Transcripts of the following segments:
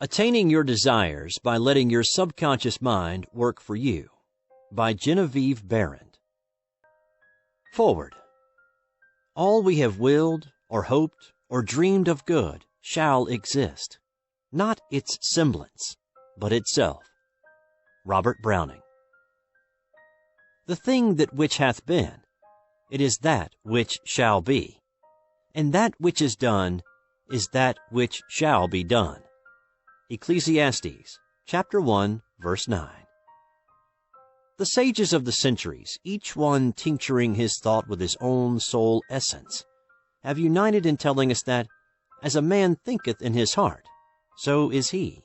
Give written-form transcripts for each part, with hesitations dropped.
Attaining Your Desires by Letting Your Subconscious Mind Work for You by Genevieve Behrend. Forward. All we have willed, or hoped, or dreamed of good shall exist, not its semblance, but itself. Robert Browning. The thing that which hath been, it is that which shall be, and that which is done is that which shall be done. Ecclesiastes, chapter 1, verse 9. The sages of the centuries, each one tincturing his thought with his own soul essence, have united in telling us that, as a man thinketh in his heart, so is he.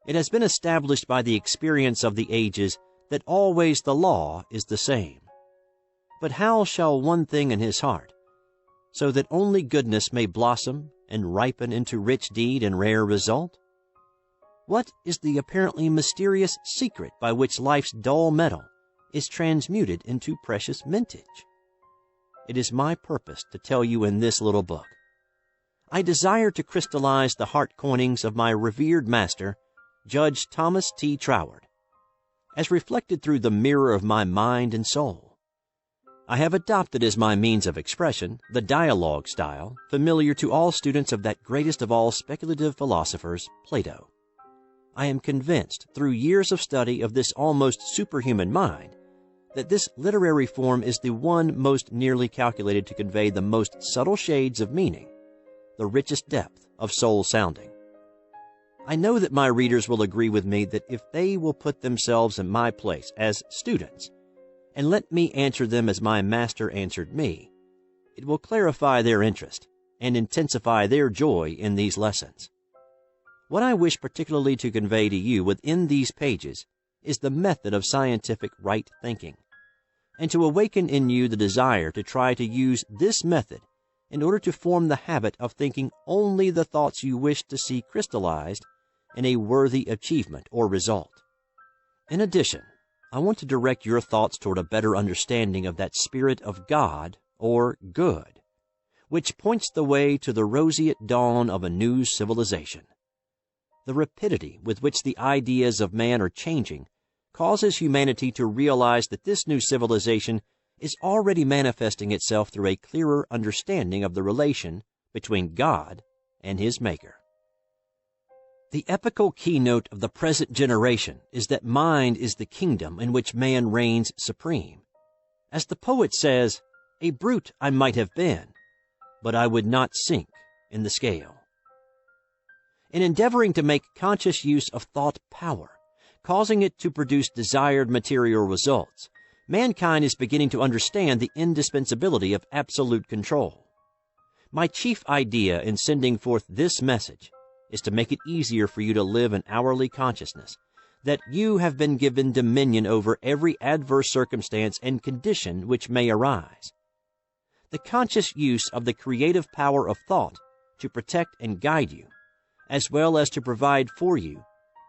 It has been established by the experience of the ages that always the law is the same. But how shall one thing in his heart, so that only goodness may blossom and ripen into rich deed and rare result? What is the apparently mysterious secret by which life's dull metal is transmuted into precious mintage? It is my purpose to tell you in this little book. I desire to crystallize the heart coinings of my revered master, Judge Thomas T. Troward, as reflected through the mirror of my mind and soul. I have adopted as my means of expression the dialogue style familiar to all students of that greatest of all speculative philosophers, Plato. I am convinced, through years of study of this almost superhuman mind, that this literary form is the one most nearly calculated to convey the most subtle shades of meaning, the richest depth of soul sounding. I know that my readers will agree with me that if they will put themselves in my place as students, and let me answer them as my master answered me, it will clarify their interest and intensify their joy in these lessons. What I wish particularly to convey to you within these pages is the method of scientific right thinking, and to awaken in you the desire to try to use this method in order to form the habit of thinking only the thoughts you wish to see crystallized in a worthy achievement or result. In addition, I want to direct your thoughts toward a better understanding of that Spirit of God, or good, which points the way to the roseate dawn of a new civilization. The rapidity with which the ideas of man are changing causes humanity to realize that this new civilization is already manifesting itself through a clearer understanding of the relation between God and His Maker. The epical keynote of the present generation is that mind is the kingdom in which man reigns supreme. As the poet says, "A brute I might have been, but I would not sink in the scale." In endeavoring to make conscious use of thought power, causing it to produce desired material results, mankind is beginning to understand the indispensability of absolute control. My chief idea in sending forth this message is to make it easier for you to live an hourly consciousness that you have been given dominion over every adverse circumstance and condition which may arise. The conscious use of the creative power of thought to protect and guide you, as well as to provide for you,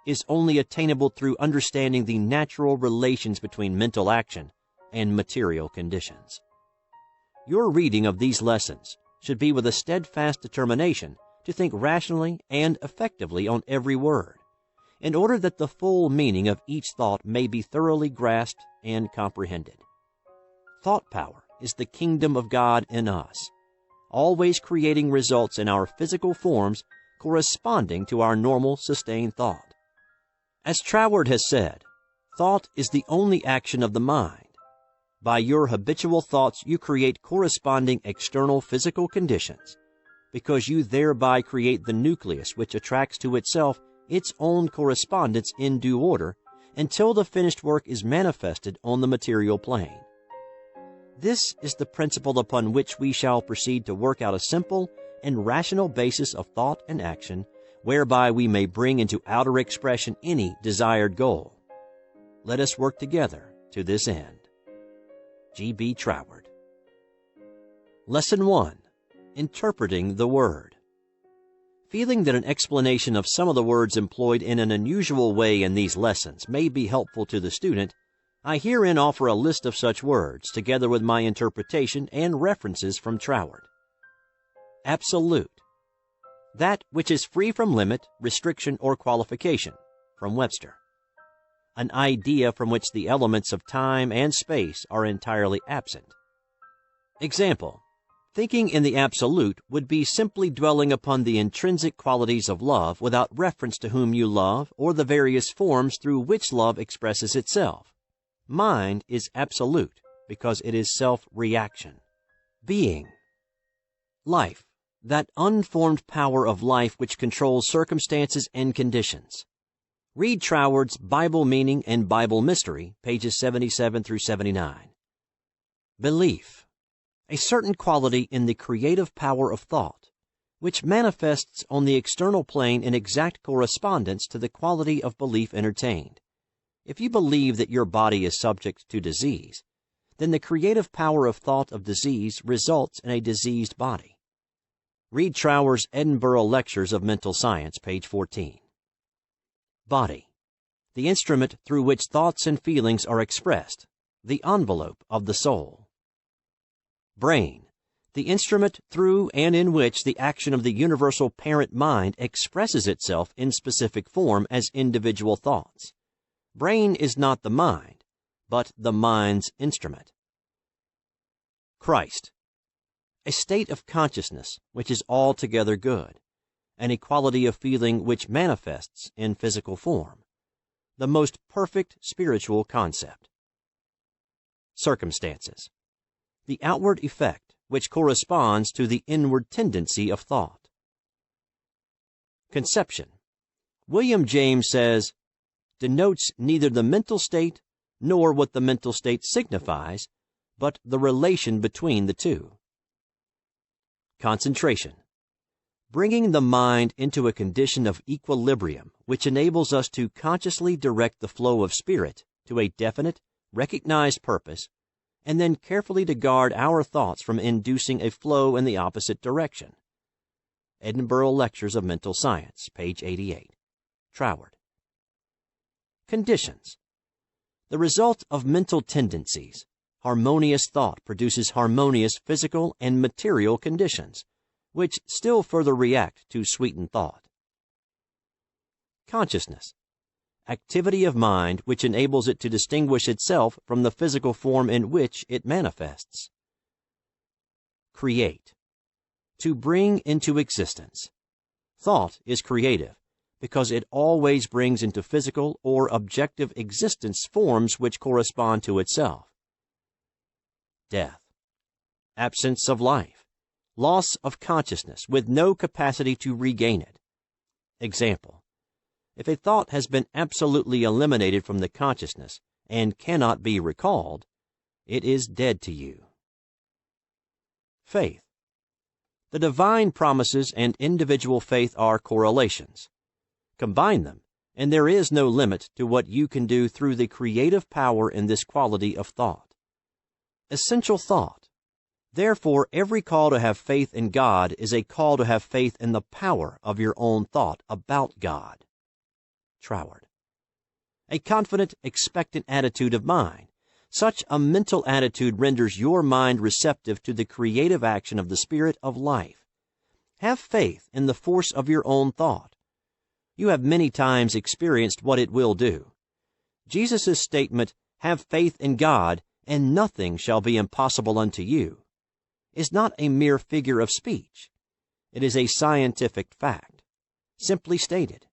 is only attainable through understanding the natural relations between mental action and material conditions. Your reading of these lessons should be with a steadfast determination to think rationally and effectively on every word, in order that the full meaning of each thought may be thoroughly grasped and comprehended. Thought power is the kingdom of God in us, always creating results in our physical forms corresponding to our normal sustained thought. As Troward has said, thought is the only action of the mind. By your habitual thoughts you create corresponding external physical conditions, because you thereby create the nucleus which attracts to itself its own correspondence in due order until the finished work is manifested on the material plane. This is the principle upon which we shall proceed to work out a simple and rational basis of thought and action, whereby we may bring into outer expression any desired goal. Let us work together to this end. G.B. Troward. Lesson 1. Interpreting the Word. Feeling that an explanation of some of the words employed in an unusual way in these lessons may be helpful to the student, I herein offer a list of such words, together with my interpretation and references from Troward. Absolute. That which is free from limit, restriction, or qualification, from Webster. An idea from which the elements of time and space are entirely absent. Example: thinking in the absolute would be simply dwelling upon the intrinsic qualities of love without reference to whom you love or the various forms through which love expresses itself. Mind is absolute because it is self-reaction. Being. Life. That unformed power of life which controls circumstances and conditions. Read Troward's Bible Meaning and Bible Mystery, pages 77 through 79. Belief. A certain quality in the creative power of thought, which manifests on the external plane in exact correspondence to the quality of belief entertained. If you believe that your body is subject to disease, then the creative power of thought of disease results in a diseased body. Read Troward's Edinburgh Lectures of Mental Science, page 14. Body. The instrument through which thoughts and feelings are expressed, the envelope of the soul. Brain. The instrument through and in which the action of the universal parent mind expresses itself in specific form as individual thoughts. Brain is not the mind, but the mind's instrument. Christ. A state of consciousness which is altogether good, an equality of feeling which manifests in physical form, the most perfect spiritual concept. Circumstances. The outward effect which corresponds to the inward tendency of thought. Conception. William James says, denotes neither the mental state nor what the mental state signifies, but the relation between the two. Concentration. Bringing the mind into a condition of equilibrium which enables us to consciously direct the flow of spirit to a definite, recognized purpose, and then carefully to guard our thoughts from inducing a flow in the opposite direction. Edinburgh Lectures of Mental Science, page 88. Troward. Conditions. The result of mental tendencies. Harmonious thought produces harmonious physical and material conditions, which still further react to sweetened thought. Consciousness. Activity of mind which enables it to distinguish itself from the physical form in which it manifests. Create. To bring into existence. Thought is creative because it always brings into physical or objective existence forms which correspond to itself. Death. Absence of life. Loss of consciousness with no capacity to regain it. Example: if a thought has been absolutely eliminated from the consciousness and cannot be recalled, it is dead to you. Faith. The divine promises and individual faith are correlations. Combine them, and there is no limit to what you can do through the creative power in this quality of thought. Essential thought. Therefore, every call to have faith in God is a call to have faith in the power of your own thought about God. Troward. A confident, expectant attitude of mind. Such a mental attitude renders your mind receptive to the creative action of the Spirit of life. Have faith in the force of your own thought. You have many times experienced what it will do. Jesus' statement, "Have faith in God, and nothing shall be impossible unto you," is not a mere figure of speech. It is a scientific fact. Simply stated,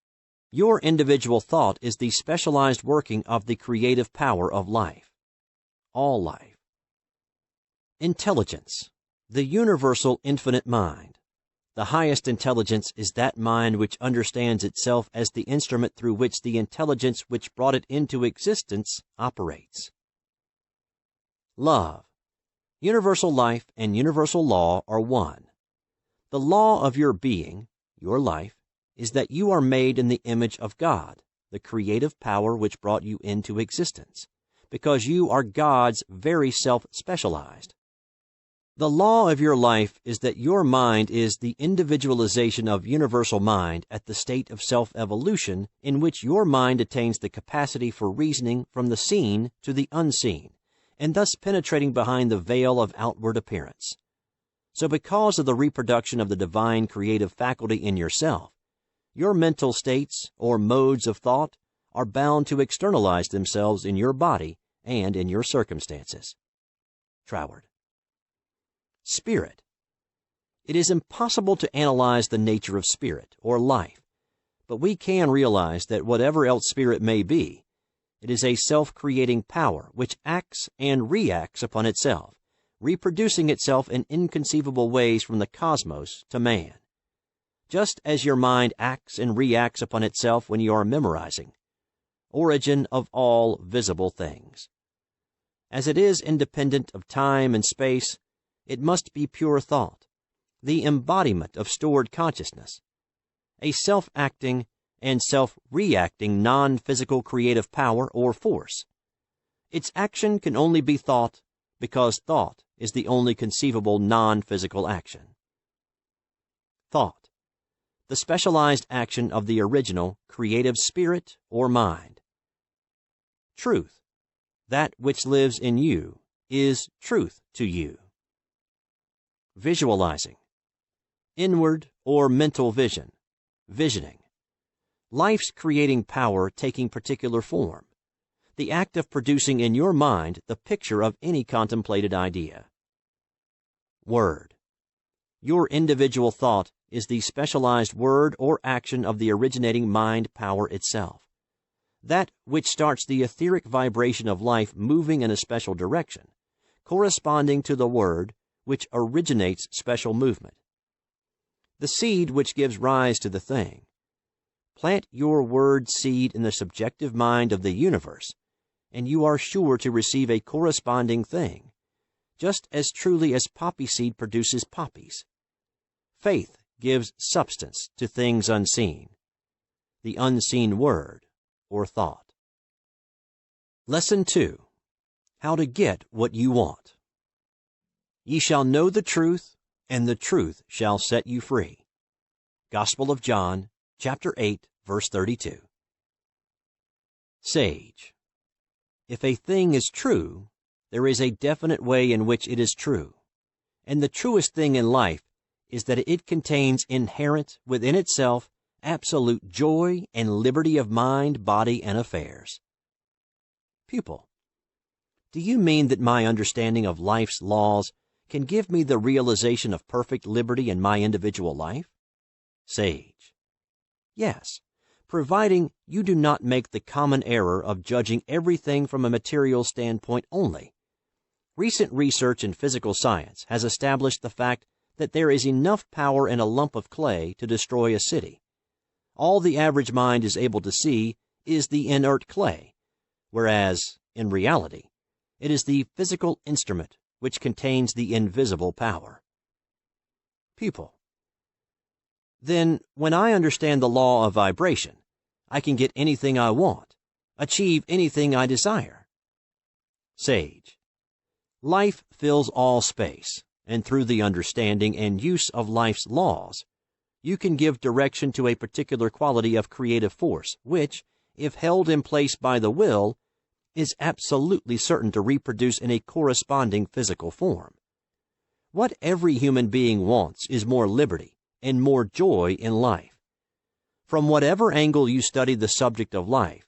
your individual thought is the specialized working of the creative power of life. All life. Intelligence. The universal infinite mind. The highest intelligence is that mind which understands itself as the instrument through which the intelligence which brought it into existence operates. Love. Universal life and universal law are one. The law of your being, your life, is that you are made in the image of God, the creative power which brought you into existence, because you are God's very self-specialized. The law of your life is that your mind is the individualization of universal mind at the state of self-evolution in which your mind attains the capacity for reasoning from the seen to the unseen, and thus penetrating behind the veil of outward appearance. So because of the reproduction of the divine creative faculty in yourself, your mental states or modes of thought are bound to externalize themselves in your body and in your circumstances. Troward. Spirit. It is impossible to analyze the nature of spirit or life, but we can realize that whatever else spirit may be, it is a self-creating power which acts and reacts upon itself, reproducing itself in inconceivable ways from the cosmos to man. Just as your mind acts and reacts upon itself when you are memorizing, origin of all visible things. As it is independent of time and space, it must be pure thought, the embodiment of stored consciousness, a self-acting and self-reacting non-physical creative power or force. Its action can only be thought because thought is the only conceivable non-physical action. Thought, the specialized action of the original creative spirit or mind. Truth, that which lives in you, is truth to you. Visualizing, inward or mental vision, visioning. Life's creating power taking particular form, the act of producing in your mind the picture of any contemplated idea. Word. Your individual thought is the specialized word or action of the originating mind power itself, that which starts the etheric vibration of life moving in a special direction, corresponding to the word which originates special movement. The seed which gives rise to the thing. Plant your word seed in the subjective mind of the universe, and you are sure to receive a corresponding thing, just as truly as poppy seed produces poppies. Faith gives substance to things unseen, the unseen word or thought. Lesson 2. How to get what you want. Ye shall know the truth, and the truth shall set you free. Gospel of John, chapter 8, verse 32. Sage. If a thing is true, there is a definite way in which it is true, and the truest thing in life is that it contains inherent within itself absolute joy and liberty of mind, body, and affairs. Pupil. Do you mean that my understanding of life's laws can give me the realization of perfect liberty in my individual life? Sage. Yes, providing you do not make the common error of judging everything from a material standpoint only. Recent research in physical science has established the fact that there is enough power in a lump of clay to destroy a city. All the average mind is able to see is the inert clay, whereas, in reality, it is the physical instrument which contains the invisible power. Pupil. Then, when I understand the law of vibration, I can get anything I want, achieve anything I desire. Sage. Life fills all space, and through the understanding and use of life's laws, you can give direction to a particular quality of creative force, which, if held in place by the will, is absolutely certain to reproduce in a corresponding physical form. What every human being wants is more liberty and more joy in life. From whatever angle you study the subject of life,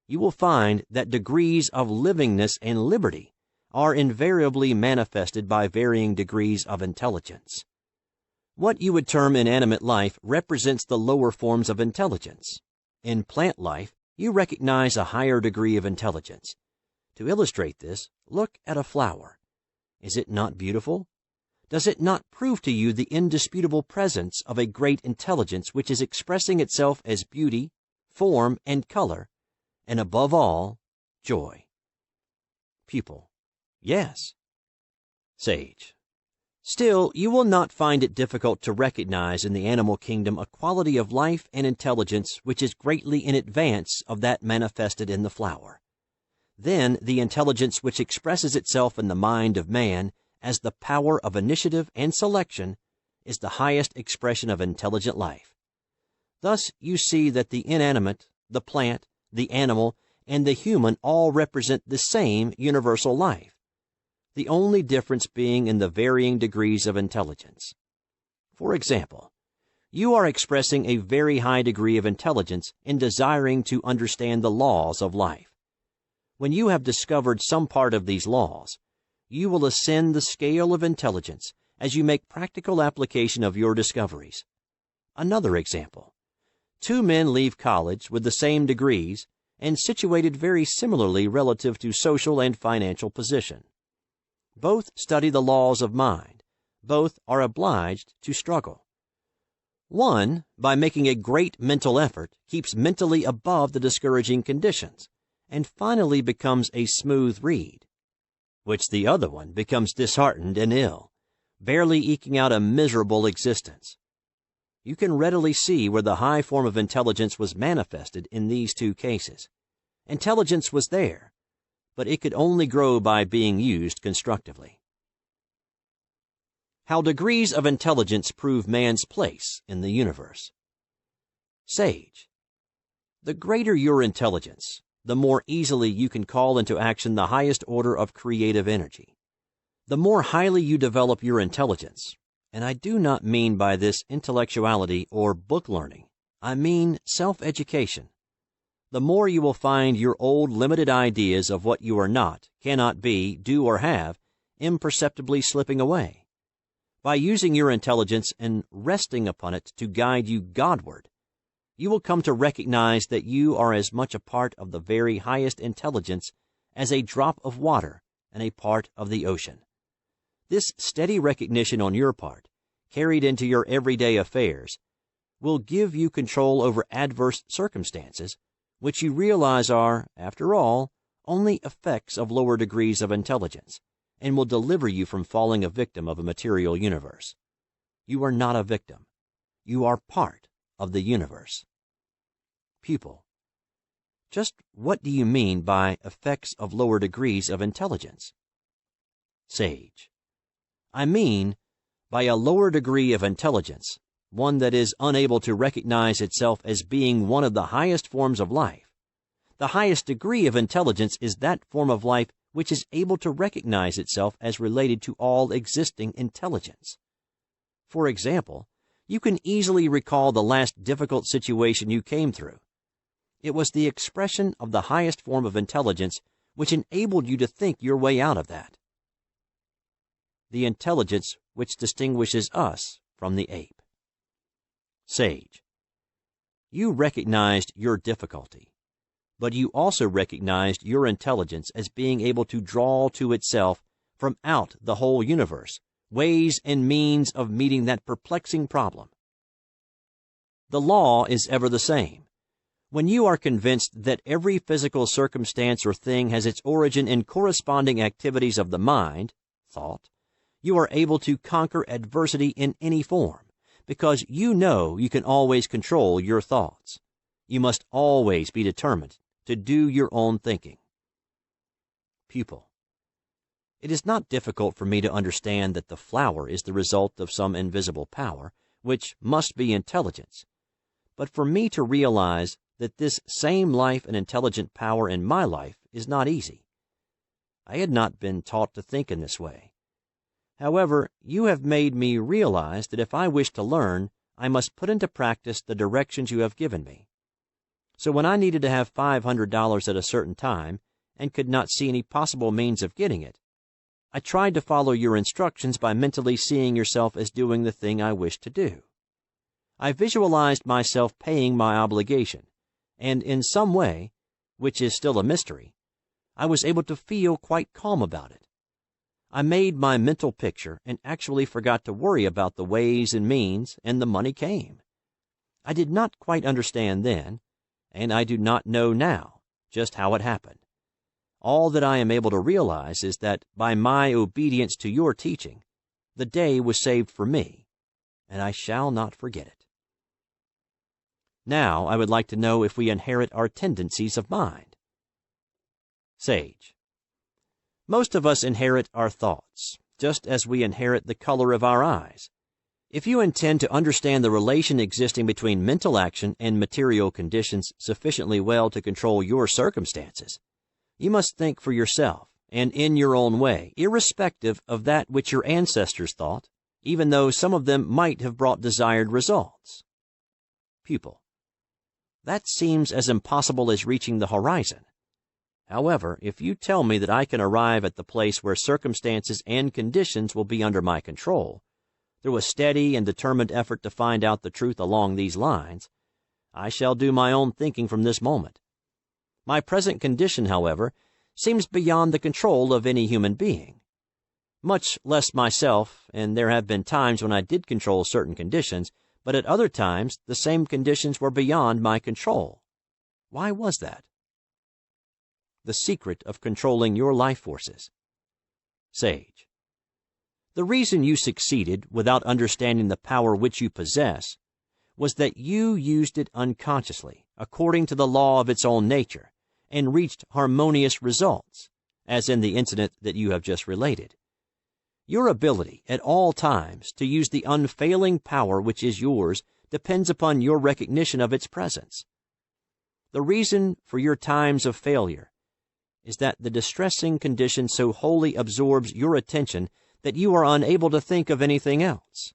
you will find that degrees of livingness and liberty are invariably manifested by varying degrees of intelligence. What you would term inanimate life represents the lower forms of intelligence. In plant life, you recognize a higher degree of intelligence. To illustrate this, look at a flower. Is it not beautiful? Does it not prove to you the indisputable presence of a great intelligence which is expressing itself as beauty, form, and color, and above all, joy? Pupil. Yes. Sage. Still, you will not find it difficult to recognize in the animal kingdom a quality of life and intelligence which is greatly in advance of that manifested in the flower. Then the intelligence which expresses itself in the mind of man as the power of initiative and selection is the highest expression of intelligent life. Thus you see that the inanimate, the plant, the animal, and the human all represent the same universal life. the only difference being in the varying degrees of intelligence. For example, you are expressing a very high degree of intelligence in desiring to understand the laws of life. When you have discovered some part of these laws, you will ascend the scale of intelligence as you make practical application of your discoveries. Another example. 2 men leave college with the same degrees and situated very similarly relative to social and financial position. Both study the laws of mind. Both are obliged to struggle. One, by making a great mental effort, keeps mentally above the discouraging conditions, and finally becomes a smooth reed, which the other one becomes disheartened and ill, barely eking out a miserable existence. You can readily see where the high form of intelligence was manifested in these 2 cases. Intelligence was there, but it could only grow by being used constructively. How degrees of intelligence prove man's place in the universe. Sage. The greater your intelligence, the more easily you can call into action the highest order of creative energy. The more highly you develop your intelligence, and I do not mean by this intellectuality or book learning, I mean self-education, the more you will find your old limited ideas of what you are not, cannot be, do, or have imperceptibly slipping away. By using your intelligence and resting upon it to guide you Godward, you will come to recognize that you are as much a part of the very highest intelligence as a drop of water and a part of the ocean. This steady recognition on your part, carried into your everyday affairs, will give you control over adverse circumstances, which you realize are, after all, only effects of lower degrees of intelligence, and will deliver you from falling a victim of a material universe. You are not a victim. You are part of the universe. Pupil. Just what do you mean by effects of lower degrees of intelligence? Sage. I mean, by a lower degree of intelligence, one that is unable to recognize itself as being one of the highest forms of life. The highest degree of intelligence is that form of life which is able to recognize itself as related to all existing intelligence. For example, you can easily recall the last difficult situation you came through. It was the expression of the highest form of intelligence which enabled you to think your way out of that. The intelligence which distinguishes us from the ape. Sage. You recognized your difficulty, but you also recognized your intelligence as being able to draw to itself from out the whole universe ways and means of meeting that perplexing problem. The law is ever the same. When you are convinced that every physical circumstance or thing has its origin in corresponding activities of the mind, thought, you are able to conquer adversity in any form, because you know you can always control your thoughts. You must always be determined to do your own thinking. Pupil. It is not difficult for me to understand that the flower is the result of some invisible power, which must be intelligence, but for me to realize that this same life and intelligent power in my life is not easy. I had not been taught to think in this way. However, you have made me realize that if I wish to learn, I must put into practice the directions you have given me. So when I needed to have $500 at a certain time and could not see any possible means of getting it, I tried to follow your instructions by mentally seeing yourself as doing the thing I wished to do. I visualized myself paying my obligation, and in some way, which is still a mystery, I was able to feel quite calm about it. I made my mental picture and actually forgot to worry about the ways and means, and the money came. I did not quite understand then, and I do not know now just how it happened. All that I am able to realize is that by my obedience to your teaching, the day was saved for me, and I shall not forget it. Now I would like to know if we inherit our tendencies of mind. Sage. Most of us inherit our thoughts, just as we inherit the color of our eyes. If you intend to understand the relation existing between mental action and material conditions sufficiently well to control your circumstances, you must think for yourself and in your own way, irrespective of that which your ancestors thought, even though some of them might have brought desired results. Pupil. That seems as impossible as reaching the horizon. However, if you tell me that I can arrive at the place where circumstances and conditions will be under my control, through a steady and determined effort to find out the truth along these lines, I shall do my own thinking from this moment. My present condition, however, seems beyond the control of any human being. Much less myself, and there have been times when I did control certain conditions, but at other times the same conditions were beyond my control. Why was that? The secret of controlling your life forces. Sage. The reason you succeeded without understanding the power which you possess was that you used it unconsciously, according to the law of its own nature, and reached harmonious results, as in the incident that you have just related. Your ability at all times to use the unfailing power which is yours depends upon your recognition of its presence. The reason for your times of failure is that the distressing condition so wholly absorbs your attention that you are unable to think of anything else.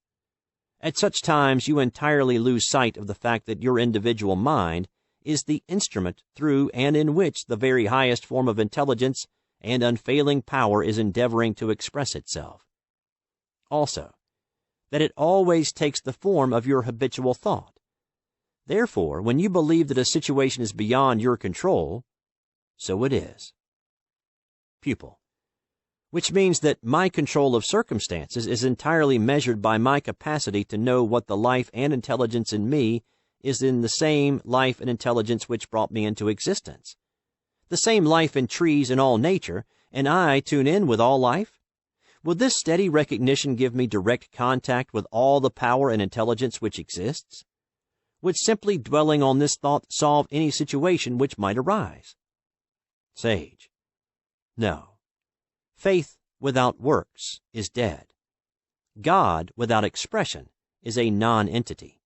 At such times you entirely lose sight of the fact that your individual mind is the instrument through and in which the very highest form of intelligence and unfailing power is endeavoring to express itself. Also, that it always takes the form of your habitual thought. Therefore, when you believe that a situation is beyond your control, so it is. Pupil. Which means that my control of circumstances is entirely measured by my capacity to know what the life and intelligence in me is in the same life and intelligence which brought me into existence. The same life in trees and all nature, and I tune in with all life? Will this steady recognition give me direct contact with all the power and intelligence which exists? Would simply dwelling on this thought solve any situation which might arise? Sage. No. Faith without works is dead. God without expression is a non-entity.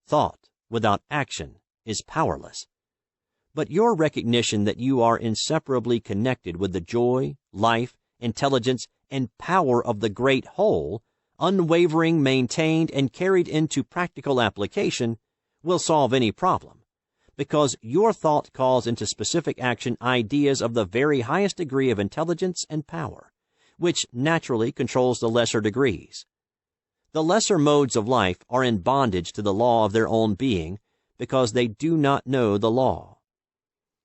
Thought without action is powerless. But your recognition that you are inseparably connected with the joy, life, intelligence, and power of the great whole, unwavering, maintained, and carried into practical application, will solve any problem, because your thought calls into specific action ideas of the very highest degree of intelligence and power, which naturally controls the lesser degrees. The lesser modes of life are in bondage to the law of their own being because they do not know the law.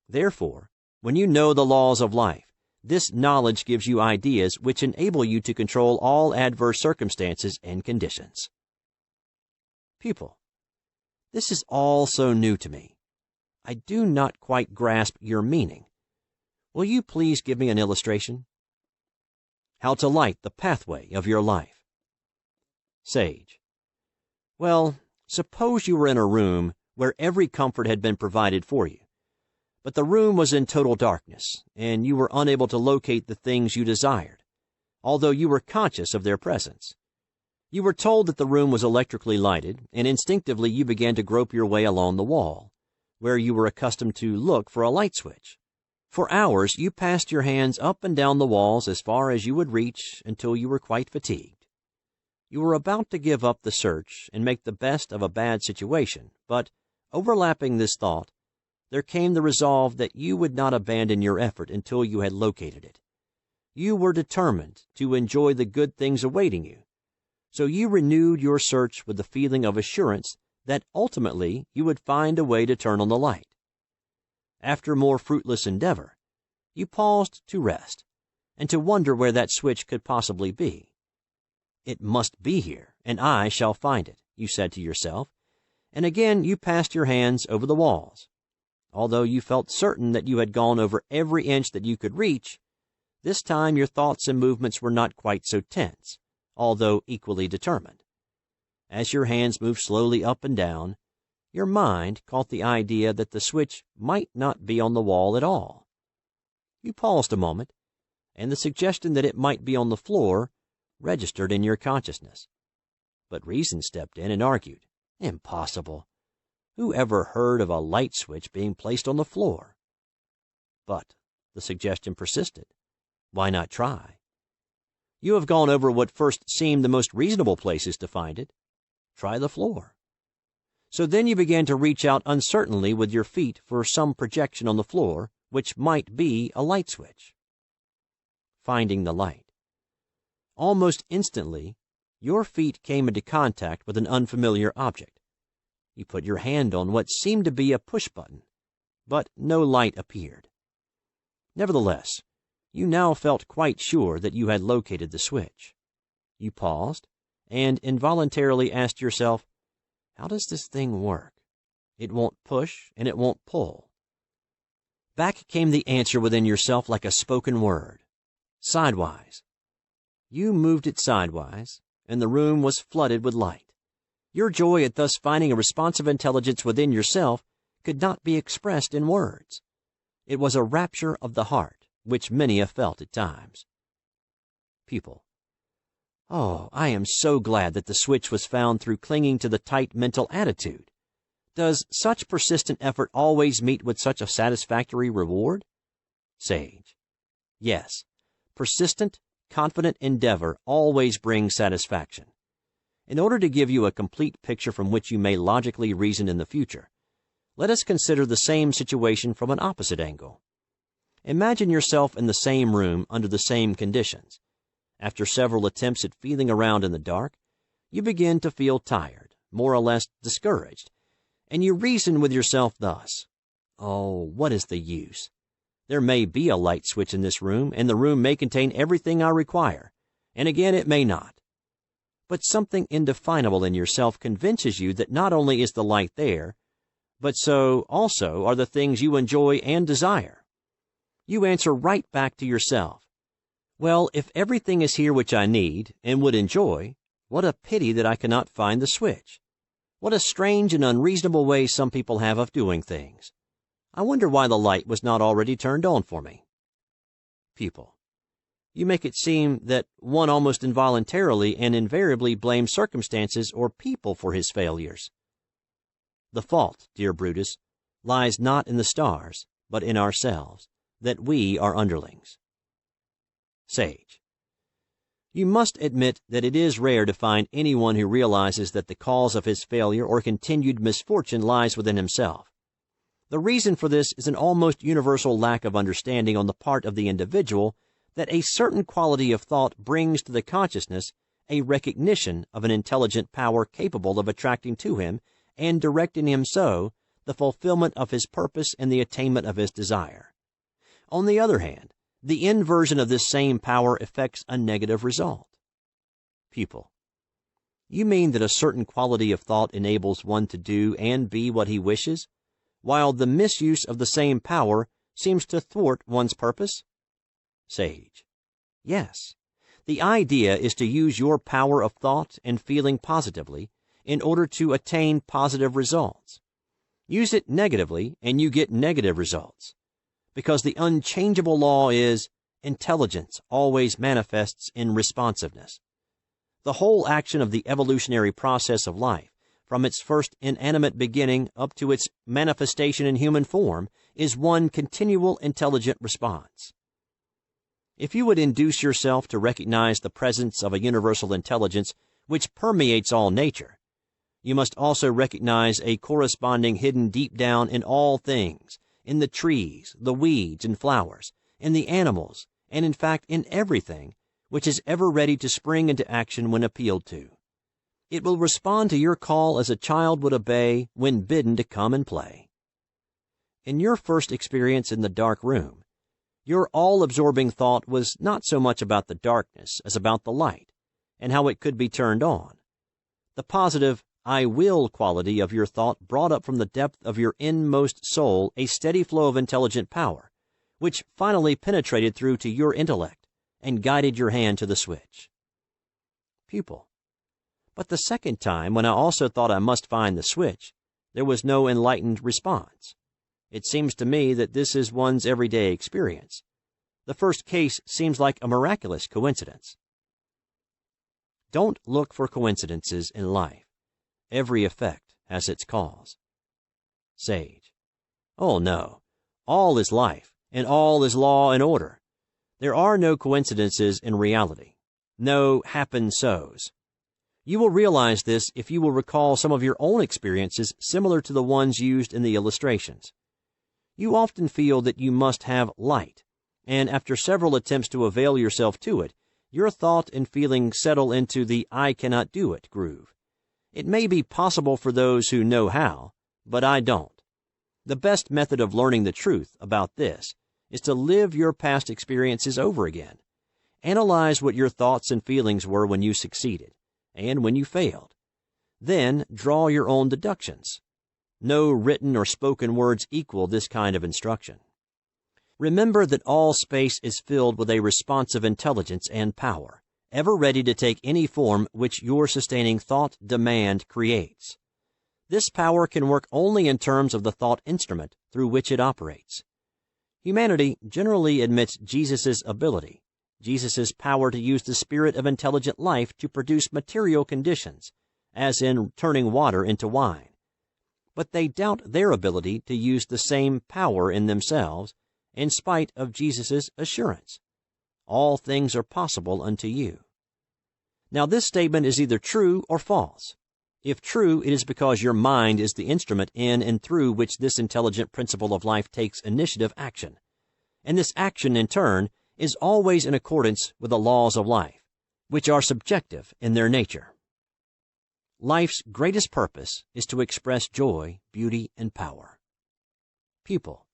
Therefore, when you know the laws of life, this knowledge gives you ideas which enable you to control all adverse circumstances and conditions. Pupil. This is all so new to me. I do not quite grasp your meaning. Will you please give me an illustration? How to light the pathway of your life. Sage. Well, suppose you were in a room where every comfort had been provided for you, but the room was in total darkness, and you were unable to locate the things you desired, although you were conscious of their presence. You were told that the room was electrically lighted, and instinctively you began to grope your way along the wall, where you were accustomed to look for a light switch. For hours you passed your hands up and down the walls as far as you would reach until you were quite fatigued. You were about to give up the search and make the best of a bad situation, but, overlapping this thought, there came the resolve that you would not abandon your effort until you had located it. You were determined to enjoy the good things awaiting you, so you renewed your search with the feeling of assurance that ultimately you would find a way to turn on the light. After more fruitless endeavor, you paused to rest and to wonder where that switch could possibly be. It must be here, and I shall find it, you said to yourself, and again you passed your hands over the walls. Although you felt certain that you had gone over every inch that you could reach, this time your thoughts and movements were not quite so tense, although equally determined. As your hands moved slowly up and down, your mind caught the idea that the switch might not be on the wall at all. You paused a moment, and the suggestion that it might be on the floor registered in your consciousness. But reason stepped in and argued, "Impossible. Who ever heard of a light switch being placed on the floor?" But the suggestion persisted. Why not try? You have gone over what first seemed the most reasonable places to find it. Try the floor. So then you began to reach out uncertainly with your feet for some projection on the floor, which might be a light switch. Finding the light. Almost instantly, your feet came into contact with an unfamiliar object. You put your hand on what seemed to be a push button, but no light appeared. Nevertheless, you now felt quite sure that you had located the switch. You paused and involuntarily asked yourself, how does this thing work? It won't push and it won't pull. Back came the answer within yourself like a spoken word. Sidewise. You moved it sidewise, and the room was flooded with light. Your joy at thus finding a responsive intelligence within yourself could not be expressed in words. It was a rapture of the heart, which many have felt at times. Pupil. Oh, I am so glad that the switch was found through clinging to the tight mental attitude. Does such persistent effort always meet with such a satisfactory reward? Sage. Yes, persistent, confident endeavor always brings satisfaction. In order to give you a complete picture from which you may logically reason in the future, let us consider the same situation from an opposite angle. Imagine yourself in the same room under the same conditions. After several attempts at feeling around in the dark, you begin to feel tired, more or less discouraged, and you reason with yourself thus, oh, what is the use? There may be a light switch in this room, and the room may contain everything I require, and again it may not. But something indefinable in yourself convinces you that not only is the light there, but so also are the things you enjoy and desire. You answer right back to yourself, well, if everything is here which I need and would enjoy, what a pity that I cannot find the switch. What a strange and unreasonable way some people have of doing things. I wonder why the light was not already turned on for me. Pupil. You make it seem that one almost involuntarily and invariably blames circumstances or people for his failures. The fault, dear Brutus, lies not in the stars, but in ourselves, that we are underlings. Sage. You must admit that it is rare to find anyone who realizes that the cause of his failure or continued misfortune lies within himself. The reason for this is an almost universal lack of understanding on the part of the individual that a certain quality of thought brings to the consciousness a recognition of an intelligent power capable of attracting to him and directing him so the fulfillment of his purpose and the attainment of his desire. On the other hand, the inversion of this same power effects a negative result. Pupil. You mean that a certain quality of thought enables one to do and be what he wishes, while the misuse of the same power seems to thwart one's purpose? Sage. Yes. The idea is to use your power of thought and feeling positively in order to attain positive results. Use it negatively and you get negative results. Because the unchangeable law is, intelligence always manifests in responsiveness. The whole action of the evolutionary process of life, from its first inanimate beginning up to its manifestation in human form, is one continual intelligent response. If you would induce yourself to recognize the presence of a universal intelligence which permeates all nature, you must also recognize a corresponding hidden deep down in all things, in the trees, the weeds and flowers, in the animals, and in fact in everything, which is ever ready to spring into action when appealed to. It will respond to your call as a child would obey when bidden to come and play. In your first experience in the dark room, your all-absorbing thought was not so much about the darkness as about the light, and how it could be turned on. The positive I will quality of your thought brought up from the depth of your inmost soul a steady flow of intelligent power, which finally penetrated through to your intellect and guided your hand to the switch. Pupil. But the second time, when I also thought I must find the switch, there was no enlightened response. It seems to me that this is one's everyday experience. The first case seems like a miraculous coincidence. Don't look for coincidences in life. Every effect has its cause. Sage. Oh, no. All is life, and all is law and order. There are no coincidences in reality, no happen-sos. You will realize this if you will recall some of your own experiences similar to the ones used in the illustrations. You often feel that you must have light, and after several attempts to avail yourself to it, your thought and feeling settle into the "I cannot do it" groove. It may be possible for those who know how, but I don't. The best method of learning the truth about this is to live your past experiences over again. Analyze what your thoughts and feelings were when you succeeded, and when you failed. Then draw your own deductions. No written or spoken words equal this kind of instruction. Remember that all space is filled with a responsive intelligence and power, ever ready to take any form which your sustaining thought demand creates. This power can work only in terms of the thought instrument through which it operates. Humanity generally admits Jesus' ability, Jesus' power to use the spirit of intelligent life to produce material conditions, as in turning water into wine. But they doubt their ability to use the same power in themselves, in spite of Jesus' assurance. All things are possible unto you. Now this statement is either true or false. If true, it is because your mind is the instrument in and through which this intelligent principle of life takes initiative action. And this action, in turn, is always in accordance with the laws of life, which are subjective in their nature. Life's greatest purpose is to express joy, beauty, and power. Pupil.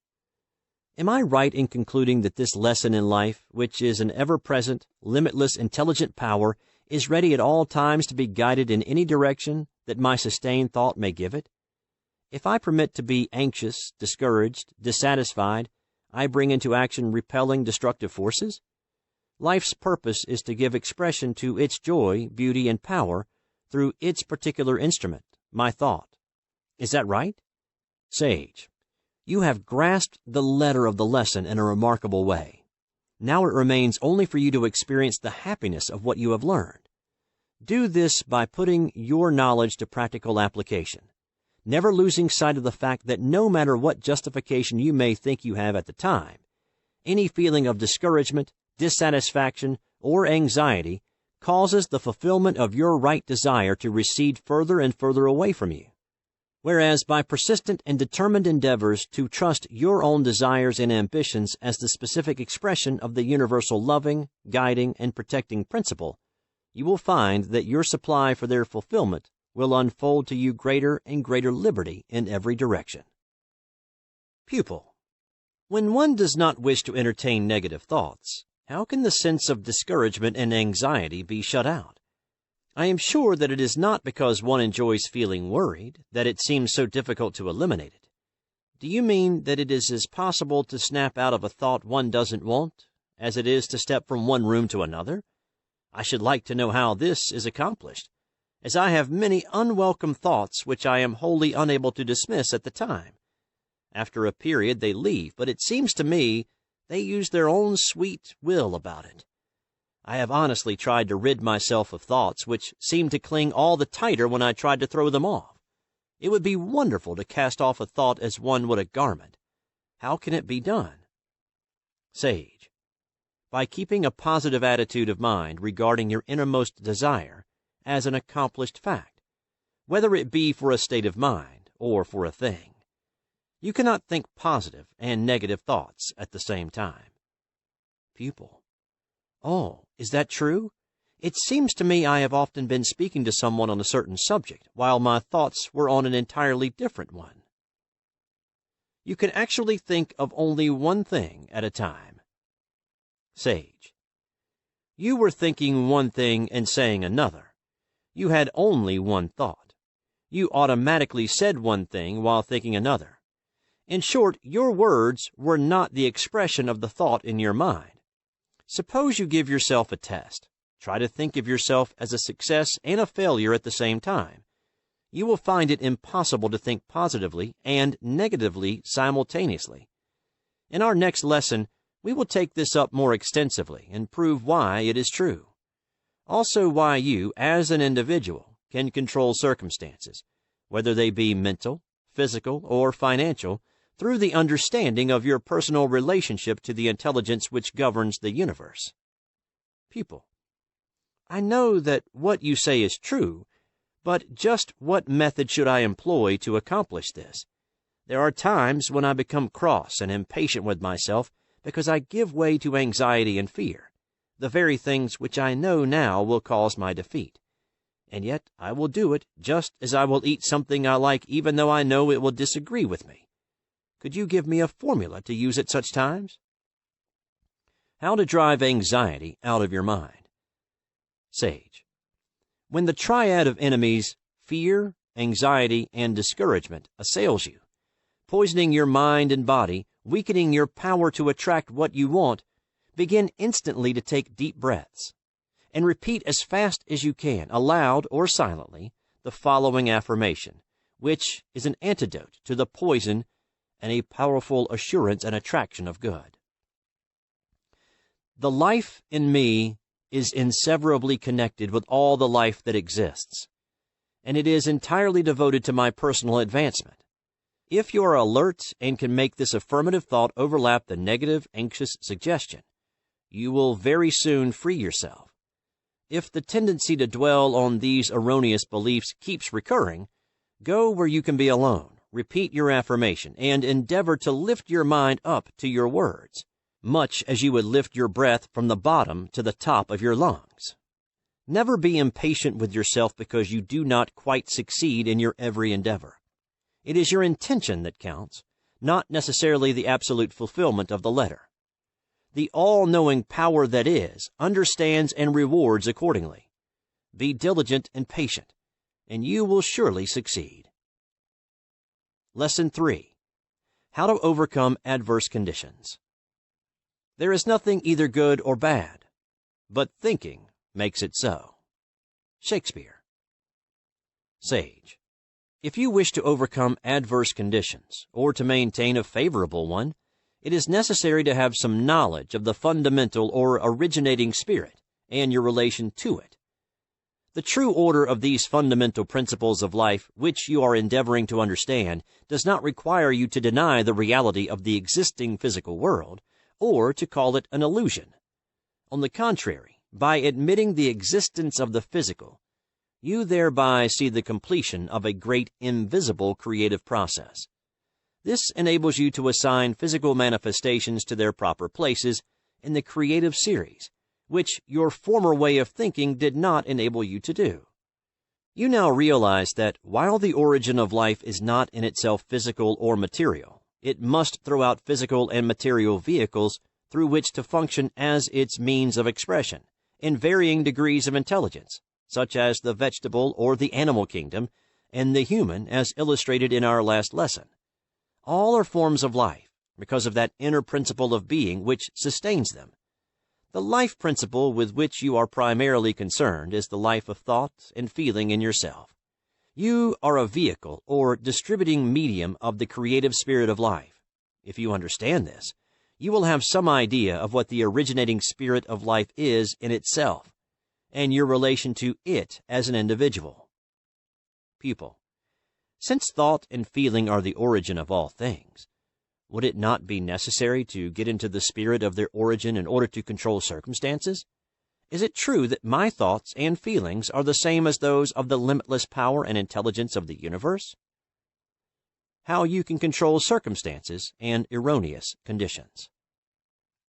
Am I right in concluding that this lesson in life, which is an ever-present, limitless, intelligent power, is ready at all times to be guided in any direction that my sustained thought may give it? If I permit to be anxious, discouraged, dissatisfied, I bring into action repelling, destructive forces? Life's purpose is to give expression to its joy, beauty, and power through its particular instrument, my thought. Is that right? Sage, you have grasped the letter of the lesson in a remarkable way. Now it remains only for you to experience the happiness of what you have learned. Do this by putting your knowledge to practical application, never losing sight of the fact that no matter what justification you may think you have at the time, any feeling of discouragement, dissatisfaction, or anxiety causes the fulfillment of your right desire to recede further and further away from you. Whereas by persistent and determined endeavors to trust your own desires and ambitions as the specific expression of the universal loving, guiding, and protecting principle, you will find that your supply for their fulfillment will unfold to you greater and greater liberty in every direction. Pupil. When one does not wish to entertain negative thoughts, how can the sense of discouragement and anxiety be shut out? I am sure that it is not because one enjoys feeling worried that it seems so difficult to eliminate it. Do you mean that it is as possible to snap out of a thought one doesn't want as it is to step from one room to another? I should like to know how this is accomplished, as I have many unwelcome thoughts which I am wholly unable to dismiss at the time. After a period they leave, but it seems to me they use their own sweet will about it. I have honestly tried to rid myself of thoughts which seemed to cling all the tighter when I tried to throw them off. It would be wonderful to cast off a thought as one would a garment. How can it be done? Sage. By keeping a positive attitude of mind regarding your innermost desire as an accomplished fact, whether it be for a state of mind or for a thing. You cannot think positive and negative thoughts at the same time. Pupil. Oh, is that true? It seems to me I have often been speaking to someone on a certain subject, while my thoughts were on an entirely different one. You can actually think of only one thing at a time. Sage. You were thinking one thing and saying another. You had only one thought. You automatically said one thing while thinking another. In short, your words were not the expression of the thought in your mind. Suppose you give yourself a test. Try to think of yourself as a success and a failure at the same time. You will find it impossible to think positively and negatively simultaneously. In our next lesson, we will take this up more extensively and prove why it is true. Also why you, as an individual, can control circumstances, whether they be mental, physical, or financial, through the understanding of your personal relationship to the intelligence which governs the universe. Pupil: I know that what you say is true, but just what method should I employ to accomplish this? There are times when I become cross and impatient with myself because I give way to anxiety and fear, the very things which I know now will cause my defeat. And yet I will do it just as I will eat something I like even though I know it will disagree with me. Could you give me a formula to use at such times? How to drive anxiety out of your mind. Sage: when the triad of enemies, fear, anxiety, and discouragement, assails you, poisoning your mind and body, weakening your power to attract what you want, begin instantly to take deep breaths, and repeat as fast as you can, aloud or silently, the following affirmation, which is an antidote to the poison and a powerful assurance and attraction of good. The life in me is inseparably connected with all the life that exists, and it is entirely devoted to my personal advancement. If you are alert and can make this affirmative thought overlap the negative, anxious suggestion, you will very soon free yourself. If the tendency to dwell on these erroneous beliefs keeps recurring, go where you can be alone, repeat your affirmation, and endeavor to lift your mind up to your words, much as you would lift your breath from the bottom to the top of your lungs. Never be impatient with yourself because you do not quite succeed in your every endeavor. It is your intention that counts, not necessarily the absolute fulfillment of the letter. The all-knowing power that is understands and rewards accordingly. Be diligent and patient, and you will surely succeed. Lesson 3. How to overcome adverse conditions. There is nothing either good or bad, but thinking makes it so. Shakespeare. Sage: if you wish to overcome adverse conditions, or to maintain a favorable one, it is necessary to have some knowledge of the fundamental or originating spirit and your relation to it. The true order of these fundamental principles of life which you are endeavoring to understand does not require you to deny the reality of the existing physical world, or to call it an illusion. On the contrary, by admitting the existence of the physical, you thereby see the completion of a great invisible creative process. This enables you to assign physical manifestations to their proper places in the creative series, which your former way of thinking did not enable you to do. You now realize that while the origin of life is not in itself physical or material, it must throw out physical and material vehicles through which to function as its means of expression, in varying degrees of intelligence, such as the vegetable or the animal kingdom, and the human, as illustrated in our last lesson. All are forms of life, because of that inner principle of being which sustains them. The life principle with which you are primarily concerned is the life of thought and feeling in yourself. You are a vehicle or distributing medium of the creative spirit of life. If you understand this, you will have some idea of what the originating spirit of life is in itself, and your relation to it as an individual. Pupil: since thought and feeling are the origin of all things, would it not be necessary to get into the spirit of their origin in order to control circumstances? Is it true that my thoughts and feelings are the same as those of the limitless power and intelligence of the universe? How you can control circumstances and erroneous conditions.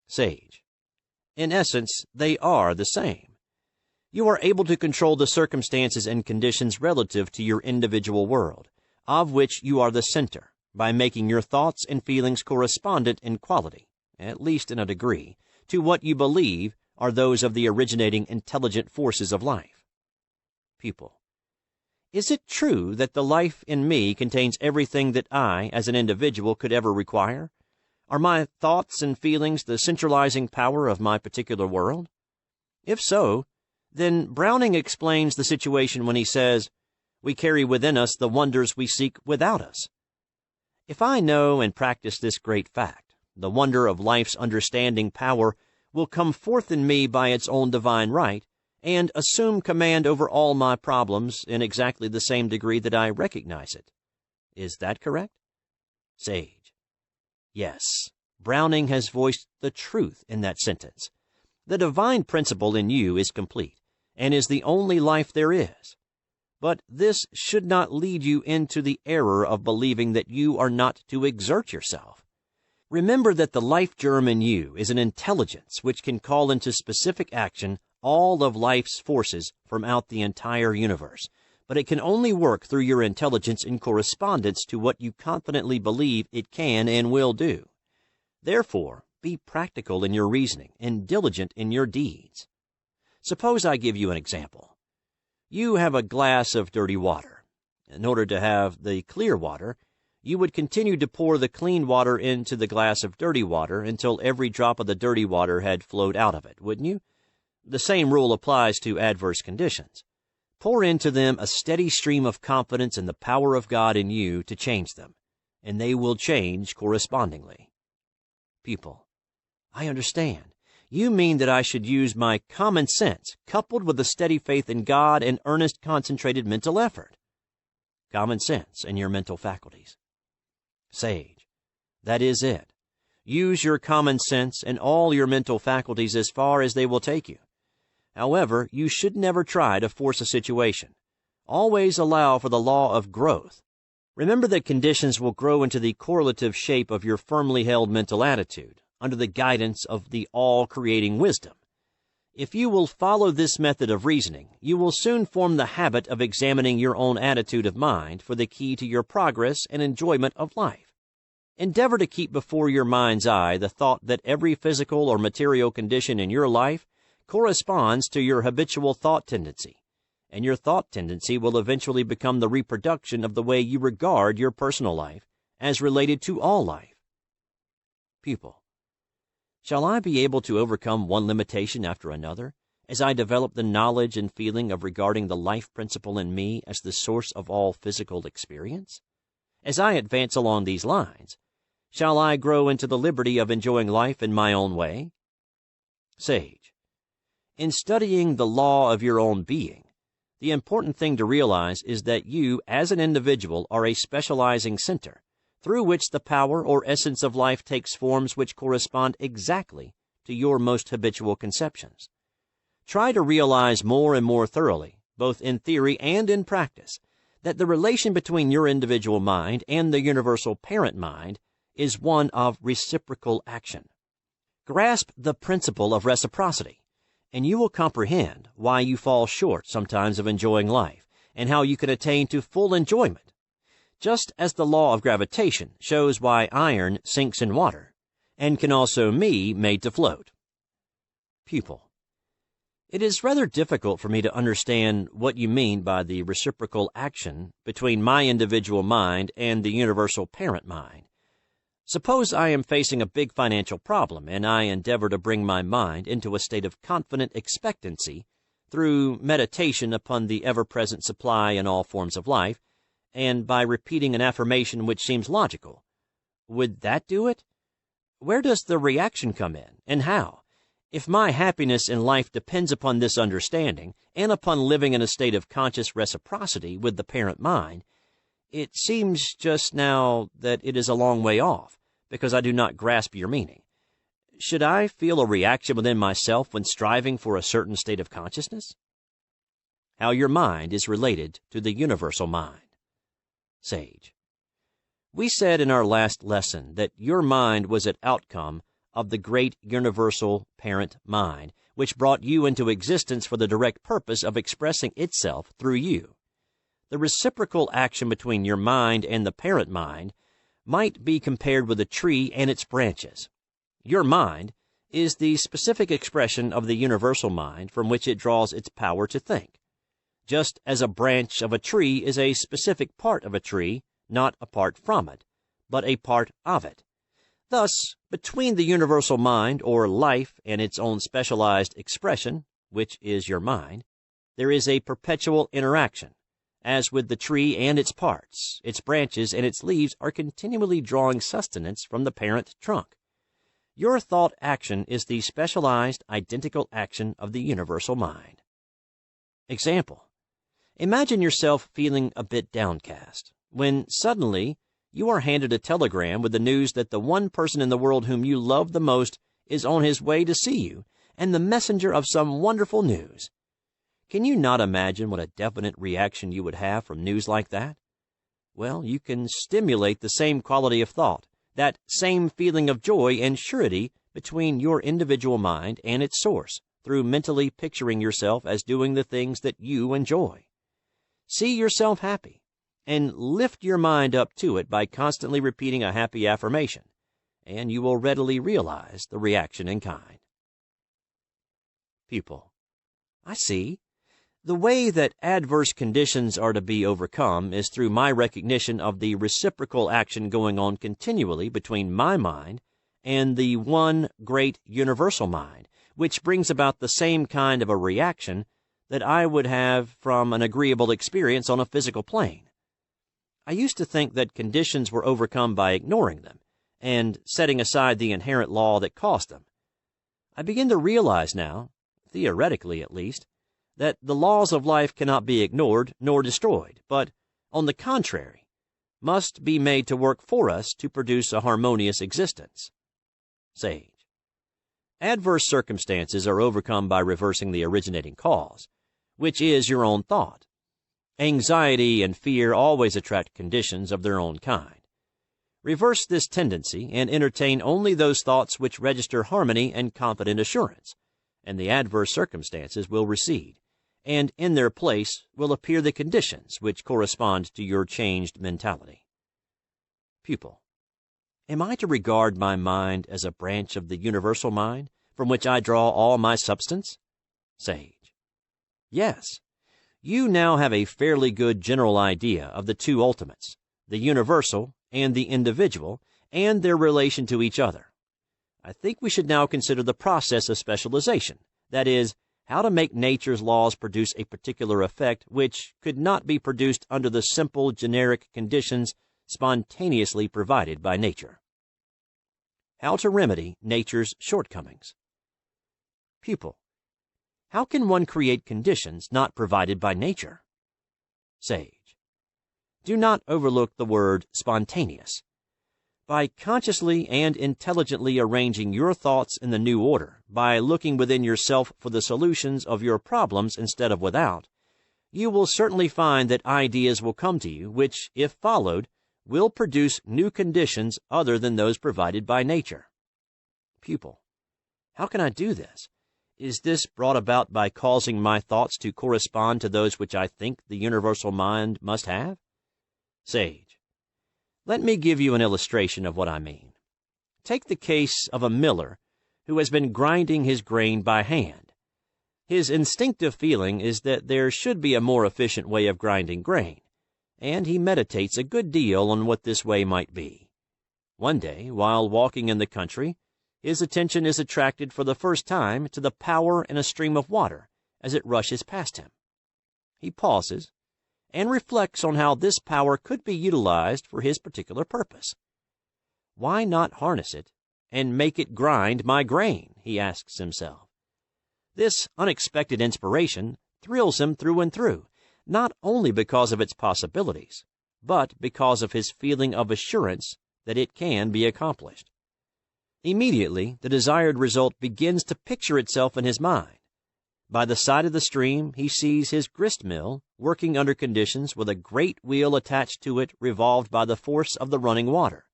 Sage: in essence, they are the same. You are able to control the circumstances and conditions relative to your individual world, of which you are the center, by making your thoughts and feelings correspondent in quality, at least in a degree, to what you believe are those of the originating intelligent forces of life. Pupil: is it true that the life in me contains everything that I, as an individual, could ever require? Are my thoughts and feelings the centralizing power of my particular world? If so, then Browning explains the situation when he says, "We carry within us the wonders we seek without us." If I know and practice this great fact, the wonder of life's understanding power will come forth in me by its own divine right, and assume command over all my problems in exactly the same degree that I recognize it. Is that correct? Sage: Yes, Browning has voiced the truth in that sentence. The divine principle in you is complete and is the only life there is. But this should not lead you into the error of believing that you are not to exert yourself. Remember that the life germ in you is an intelligence which can call into specific action all of life's forces from out the entire universe, but it can only work through your intelligence in correspondence to what you confidently believe it can and will do. Therefore, be practical in your reasoning and diligent in your deeds. Suppose I give you an example. You have a glass of dirty water. In order to have the clear water, you would continue to pour the clean water into the glass of dirty water until every drop of the dirty water had flowed out of it, wouldn't you? The same rule applies to adverse conditions. Pour into them a steady stream of confidence in the power of God in you to change them, and they will change correspondingly. Pupil: I understand. You mean that I should use my common sense coupled with a steady faith in God and earnest, concentrated mental effort. Common sense and your mental faculties. Sage: that is it. Use your common sense and all your mental faculties as far as they will take you. However, you should never try to force a situation. Always allow for the law of growth. Remember that conditions will grow into the correlative shape of your firmly held mental attitude, under the guidance of the all-creating wisdom. If you will follow this method of reasoning, you will soon form the habit of examining your own attitude of mind for the key to your progress and enjoyment of life. Endeavor to keep before your mind's eye the thought that every physical or material condition in your life corresponds to your habitual thought tendency, and your thought tendency will eventually become the reproduction of the way you regard your personal life as related to all life. Pupil: shall I be able to overcome one limitation after another as I develop the knowledge and feeling of regarding the life principle in me as the source of all physical experience? As I advance along these lines, shall I grow into the liberty of enjoying life in my own way? Sage: in studying the law of your own being, the important thing to realize is that you, as an individual, are a specializing center, through which the power or essence of life takes forms which correspond exactly to your most habitual conceptions. Try to realize more and more thoroughly, both in theory and in practice, that the relation between your individual mind and the universal parent mind is one of reciprocal action. Grasp the principle of reciprocity, and you will comprehend why you fall short sometimes of enjoying life, and how you can attain to full enjoyment. Just as the law of gravitation shows why iron sinks in water, and can also be made to float. Pupil: it is rather difficult for me to understand what you mean by the reciprocal action between my individual mind and the universal parent mind. Suppose I am facing a big financial problem, and I endeavor to bring my mind into a state of confident expectancy through meditation upon the ever-present supply in all forms of life, and by repeating an affirmation which seems logical. Would that do it? Where does the reaction come in, and how? If my happiness in life depends upon this understanding, and upon living in a state of conscious reciprocity with the parent mind, it seems just now that it is a long way off, because I do not grasp your meaning. Should I feel a reaction within myself when striving for a certain state of consciousness? How your mind is related to the universal mind. Sage: we said in our last lesson that your mind was an outcome of the great universal parent mind, which brought you into existence for the direct purpose of expressing itself through you. The reciprocal action between your mind and the parent mind might be compared with a tree and its branches. Your mind is the specific expression of the universal mind from which it draws its power to think, just as a branch of a tree is a specific part of a tree, not apart from it, but a part of it. Thus, between the universal mind or life and its own specialized expression, which is your mind, there is a perpetual interaction. As with the tree and its parts, its branches and its leaves are continually drawing sustenance from the parent trunk. Your thought action is the specialized, identical action of the universal mind. Example: imagine yourself feeling a bit downcast, when suddenly you are handed a telegram with the news that the one person in the world whom you love the most is on his way to see you and the messenger of some wonderful news. Can you not imagine what a definite reaction you would have from news like that? Well, you can stimulate the same quality of thought, that same feeling of joy and surety between your individual mind and its source, through mentally picturing yourself as doing the things that you enjoy. See yourself happy, and lift your mind up to it by constantly repeating a happy affirmation, and you will readily realize the reaction in kind. Pupil: I see. The way that adverse conditions are to be overcome is through my recognition of the reciprocal action going on continually between my mind and the one great universal mind, which brings about the same kind of a reaction that I would have from an agreeable experience on a physical plane. I used to think that conditions were overcome by ignoring them and setting aside the inherent law that caused them. I begin to realize now, theoretically at least, that the laws of life cannot be ignored nor destroyed, but, on the contrary, must be made to work for us to produce a harmonious existence. Sage: Adverse circumstances are overcome by reversing the originating cause, which is your own thought. Anxiety and fear always attract conditions of their own kind. Reverse this tendency and entertain only those thoughts which register harmony and confident assurance, and the adverse circumstances will recede, and in their place will appear the conditions which correspond to your changed mentality. Pupil: Am I to regard my mind as a branch of the universal mind, from which I draw all my substance? Sage: Yes. You now have a fairly good general idea of the two ultimates, the universal and the individual, and their relation to each other. I think we should now consider the process of specialization, that is, how to make nature's laws produce a particular effect which could not be produced under the simple generic conditions spontaneously provided by nature. How to remedy nature's shortcomings. Pupil: How can one create conditions not provided by nature? Sage: Do not overlook the word spontaneous. By consciously and intelligently arranging your thoughts in the new order, by looking within yourself for the solutions of your problems instead of without, you will certainly find that ideas will come to you which, if followed, will produce new conditions other than those provided by nature. Pupil: How can I do this? Is this brought about by causing my thoughts to correspond to those which I think the universal mind must have? Sage: Let me give you an illustration of what I mean. Take the case of a miller who has been grinding his grain by hand. His instinctive feeling is that there should be a more efficient way of grinding grain, and he meditates a good deal on what this way might be. One day, while walking in the country, his attention is attracted for the first time to the power in a stream of water as it rushes past him. He pauses and reflects on how this power could be utilized for his particular purpose. Why not harness it and make it grind my grain, he asks himself. This unexpected inspiration thrills him through and through, not only because of its possibilities, but because of his feeling of assurance that it can be accomplished. Immediately, the desired result begins to picture itself in his mind. By the side of the stream, he sees his grist mill working under conditions with a great wheel attached to it revolved by the force of the running water,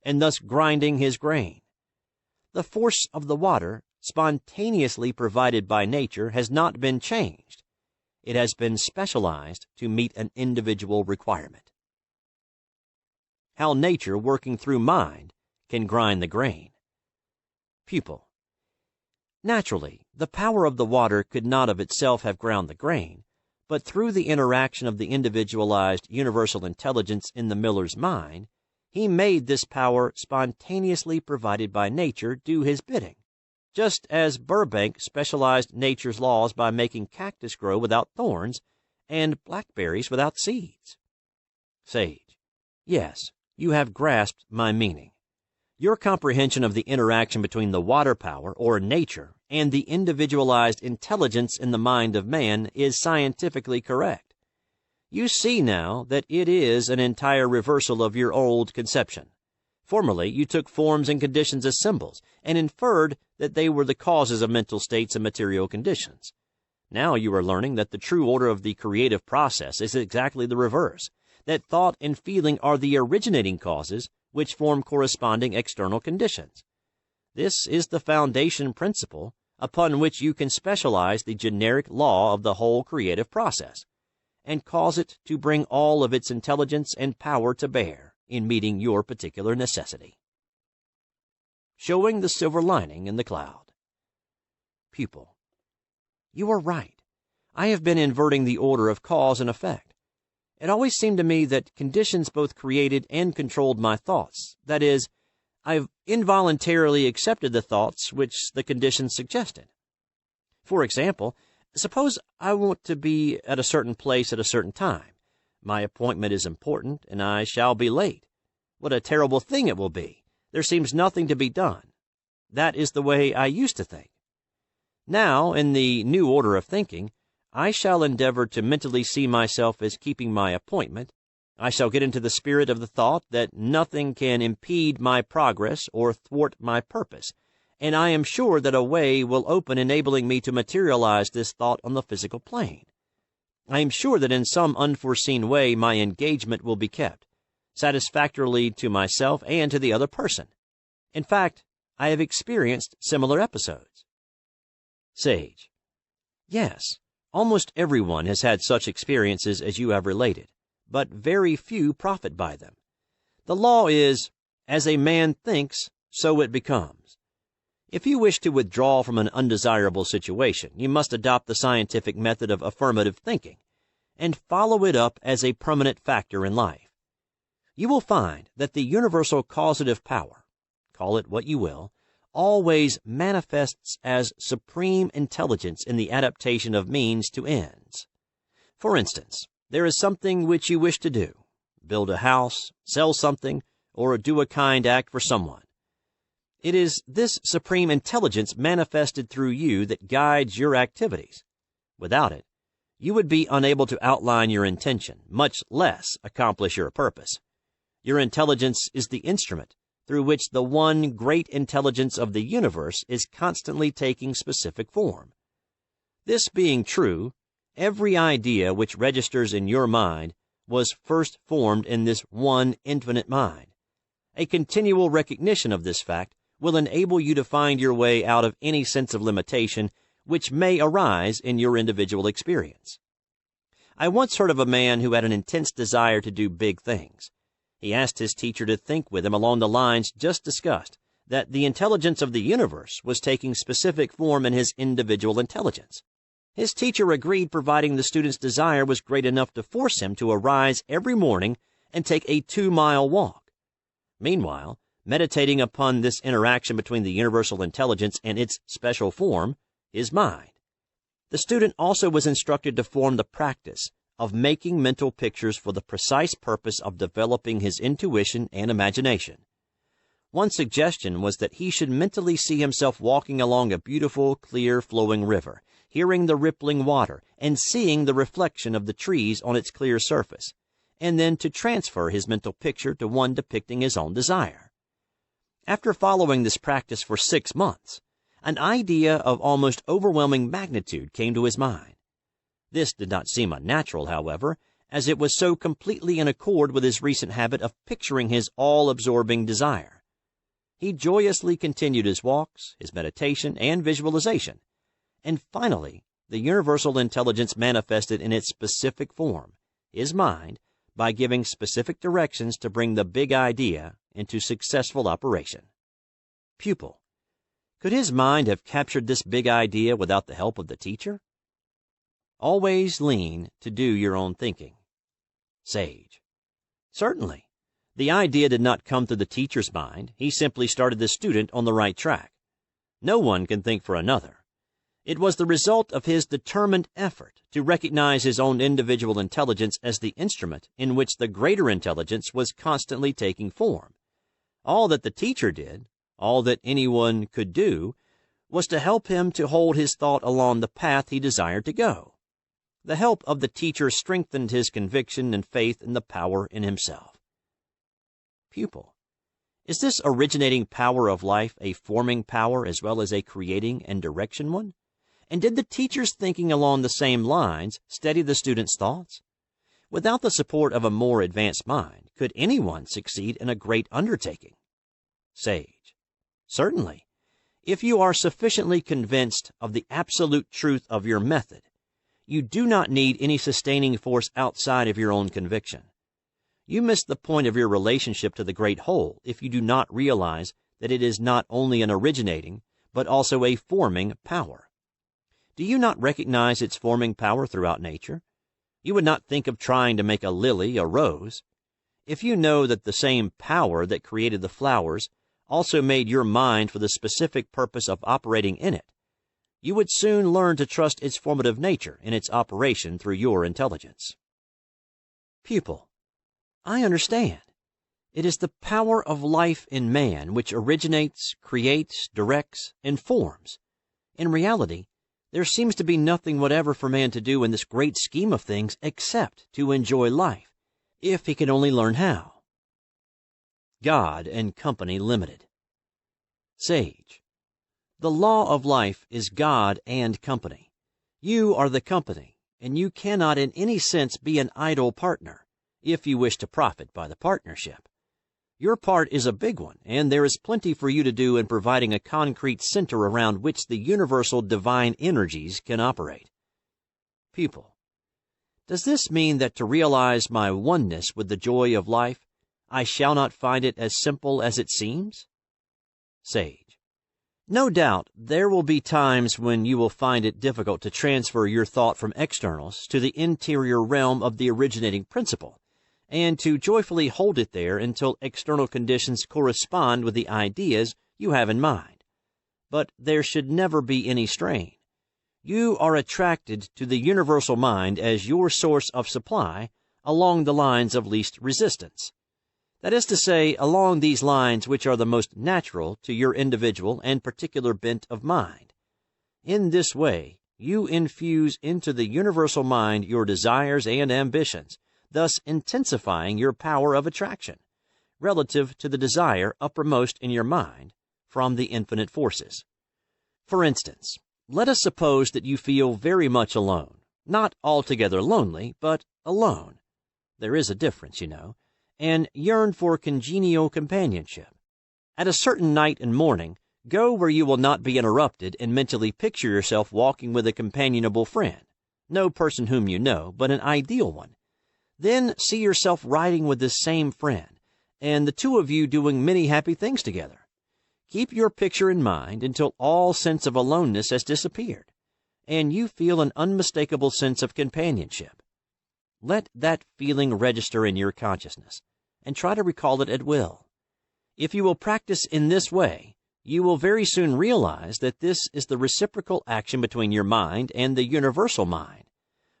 and thus grinding his grain. The force of the water, spontaneously provided by nature, has not been changed. It has been specialized to meet an individual requirement. How nature, working through mind, can grind the grain. Pupil: Naturally, the power of the water could not of itself have ground the grain, but through the interaction of the individualized universal intelligence in the miller's mind, he made this power spontaneously provided by nature do his bidding, just as Burbank specialized nature's laws by making cactus grow without thorns and blackberries without seeds. Sage: Yes, you have grasped my meaning. Your comprehension of the interaction between the water power, or nature, and the individualized intelligence in the mind of man is scientifically correct. You see now that it is an entire reversal of your old conception. Formerly, you took forms and conditions as symbols and inferred that they were the causes of mental states and material conditions. Now you are learning that the true order of the creative process is exactly the reverse, that thought and feeling are the originating causes which form corresponding external conditions. This is the foundation principle upon which you can specialize the generic law of the whole creative process, and cause it to bring all of its intelligence and power to bear in meeting your particular necessity. Showing the silver lining in the cloud. Pupil: You are right. I have been inverting the order of cause and effect. It always seemed to me that conditions both created and controlled my thoughts. That is, I've involuntarily accepted the thoughts which the conditions suggested. For example, suppose I want to be at a certain place at a certain time. My appointment is important, and I shall be late. What a terrible thing it will be. There seems nothing to be done. That is the way I used to think. Now, in the new order of thinking, I shall endeavor to mentally see myself as keeping my appointment. I shall get into the spirit of the thought that nothing can impede my progress or thwart my purpose, and I am sure that a way will open enabling me to materialize this thought on the physical plane. I am sure that in some unforeseen way my engagement will be kept, satisfactorily to myself and to the other person. In fact, I have experienced similar episodes. Sage: Yes, almost everyone has had such experiences as you have related, but very few profit by them. The law is, as a man thinks, so it becomes. If you wish to withdraw from an undesirable situation, you must adopt the scientific method of affirmative thinking and follow it up as a permanent factor in life. You will find that the universal causative power, call it what you will, always manifests as supreme intelligence in the adaptation of means to ends. For instance, there is something which you wish to do: build a house, sell something, or do a kind act for someone. It is this supreme intelligence manifested through you that guides your activities. Without it, you would be unable to outline your intention, much less accomplish your purpose. Your intelligence is the instrument through which the one great intelligence of the universe is constantly taking specific form. This being true, every idea which registers in your mind was first formed in this one infinite mind. A continual recognition of this fact will enable you to find your way out of any sense of limitation which may arise in your individual experience. I once heard of a man who had an intense desire to do big things. He asked his teacher to think with him along the lines just discussed, that the intelligence of the universe was taking specific form in his individual intelligence. His teacher agreed, providing the student's desire was great enough to force him to arise every morning and take a 2-mile walk. Meanwhile, meditating upon this interaction between the universal intelligence and its special form, his mind, the student also was instructed to form the practice of making mental pictures for the precise purpose of developing his intuition and imagination. One suggestion was that he should mentally see himself walking along a beautiful, clear, flowing river, hearing the rippling water and seeing the reflection of the trees on its clear surface, and then to transfer his mental picture to one depicting his own desire. After following this practice for 6 months, an idea of almost overwhelming magnitude came to his mind. This did not seem unnatural, however, as it was so completely in accord with his recent habit of picturing his all-absorbing desire. He joyously continued his walks, his meditation, and visualization, and finally the universal intelligence manifested in its specific form, his mind, by giving specific directions to bring the big idea into successful operation. Pupil: Could his mind have captured this big idea without the help of the teacher? Always lean to do your own thinking. Sage: Certainly. The idea did not come through the teacher's mind. He simply started the student on the right track. No one can think for another. It was the result of his determined effort to recognize his own individual intelligence as the instrument in which the greater intelligence was constantly taking form. All that the teacher did, all that anyone could do, was to help him to hold his thought along the path he desired to go. The help of the teacher strengthened his conviction and faith in the power in himself. Pupil. Is this originating power of life a forming power as well as a creating and direction one? And did the teacher's thinking along the same lines steady the student's thoughts? Without the support of a more advanced mind, could anyone succeed in a great undertaking? Sage. Certainly, if you are sufficiently convinced of the absolute truth of your method. You do not need any sustaining force outside of your own conviction. You miss the point of your relationship to the great whole if you do not realize that it is not only an originating, but also a forming power. Do you not recognize its forming power throughout nature? You would not think of trying to make a lily a rose. If you know that the same power that created the flowers also made your mind for the specific purpose of operating in it, you would soon learn to trust its formative nature in its operation through your intelligence. Pupil. I understand. It is the power of life in man which originates, creates, directs, and forms. In reality, there seems to be nothing whatever for man to do in this great scheme of things except to enjoy life, if he can only learn how. God and Company Limited. Sage. The law of life is God and company. You are the company, and you cannot in any sense be an idle partner, if you wish to profit by the partnership. Your part is a big one, and there is plenty for you to do in providing a concrete center around which the universal divine energies can operate. Pupil. Does this mean that to realize my oneness with the joy of life, I shall not find it as simple as it seems? Sage. No doubt there will be times when you will find it difficult to transfer your thought from externals to the interior realm of the originating principle, and to joyfully hold it there until external conditions correspond with the ideas you have in mind. But there should never be any strain. You are attracted to the universal mind as your source of supply along the lines of least resistance. That is to say, along these lines which are the most natural to your individual and particular bent of mind. In this way, you infuse into the universal mind your desires and ambitions, thus intensifying your power of attraction, relative to the desire uppermost in your mind, from the infinite forces. For instance, let us suppose that you feel very much alone, not altogether lonely, but alone. There is a difference, you know, and yearn for congenial companionship. At a certain night and morning, go where you will not be interrupted and mentally picture yourself walking with a companionable friend, no person whom you know, but an ideal one. Then see yourself riding with this same friend, and the two of you doing many happy things together. Keep your picture in mind until all sense of aloneness has disappeared, and you feel an unmistakable sense of companionship. Let that feeling register in your consciousness, and try to recall it at will. If you will practice in this way, you will very soon realize that this is the reciprocal action between your mind and the universal mind.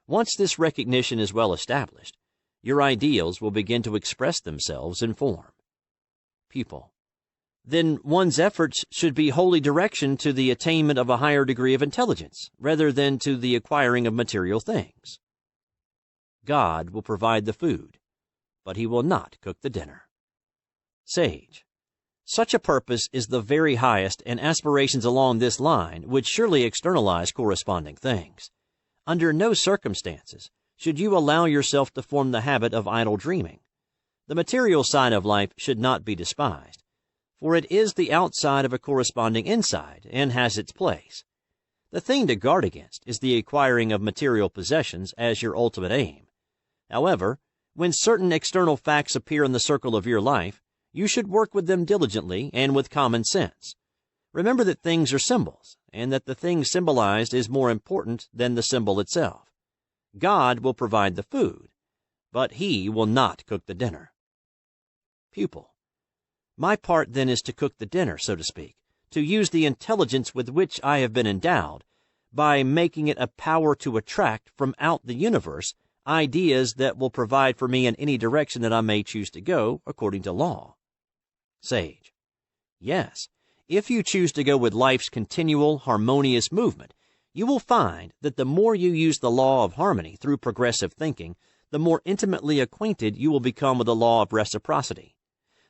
Once this recognition is well established, your ideals will begin to express themselves in form. Pupil. Then one's efforts should be wholly direction to the attainment of a higher degree of intelligence, rather than to the acquiring of material things. God will provide the food, but he will not cook the dinner. Sage. Such a purpose is the very highest, and aspirations along this line would surely externalize corresponding things. Under no circumstances should you allow yourself to form the habit of idle dreaming. The material side of life should not be despised, for it is the outside of a corresponding inside and has its place. The thing to guard against is the acquiring of material possessions as your ultimate aim. However, when certain external facts appear in the circle of your life, you should work with them diligently and with common sense. Remember that things are symbols, and that the thing symbolized is more important than the symbol itself. God will provide the food, but he will not cook the dinner. Pupil. My part then is to cook the dinner, so to speak, to use the intelligence with which I have been endowed, by making it a power to attract from out the universe ideas that will provide for me in any direction that I may choose to go according to law. Sage. Yes, if you choose to go with life's continual, harmonious movement, You will find that the more you use the law of harmony through progressive thinking, the more intimately acquainted you will become with the law of reciprocity.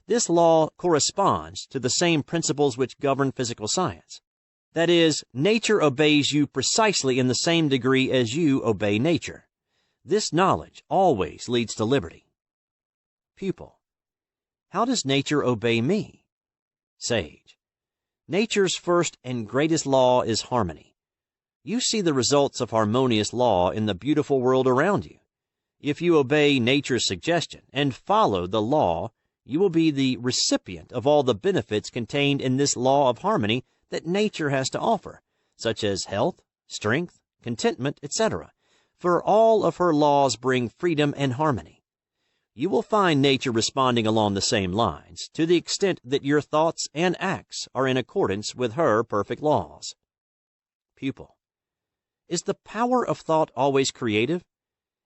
This law corresponds to the same principles which govern physical science. That is, nature obeys you precisely in the same degree as you obey nature. This knowledge always leads to liberty. Pupil. How does nature obey me? Sage. Nature's first and greatest law is harmony. You see the results of harmonious law in the beautiful world around you. If you obey nature's suggestion and follow the law, you will be the recipient of all the benefits contained in this law of harmony that nature has to offer, such as health, strength, contentment, etc., for all of her laws bring freedom and harmony. You will find nature responding along the same lines, to the extent that your thoughts and acts are in accordance with her perfect laws. Pupil. Is the power of thought always creative?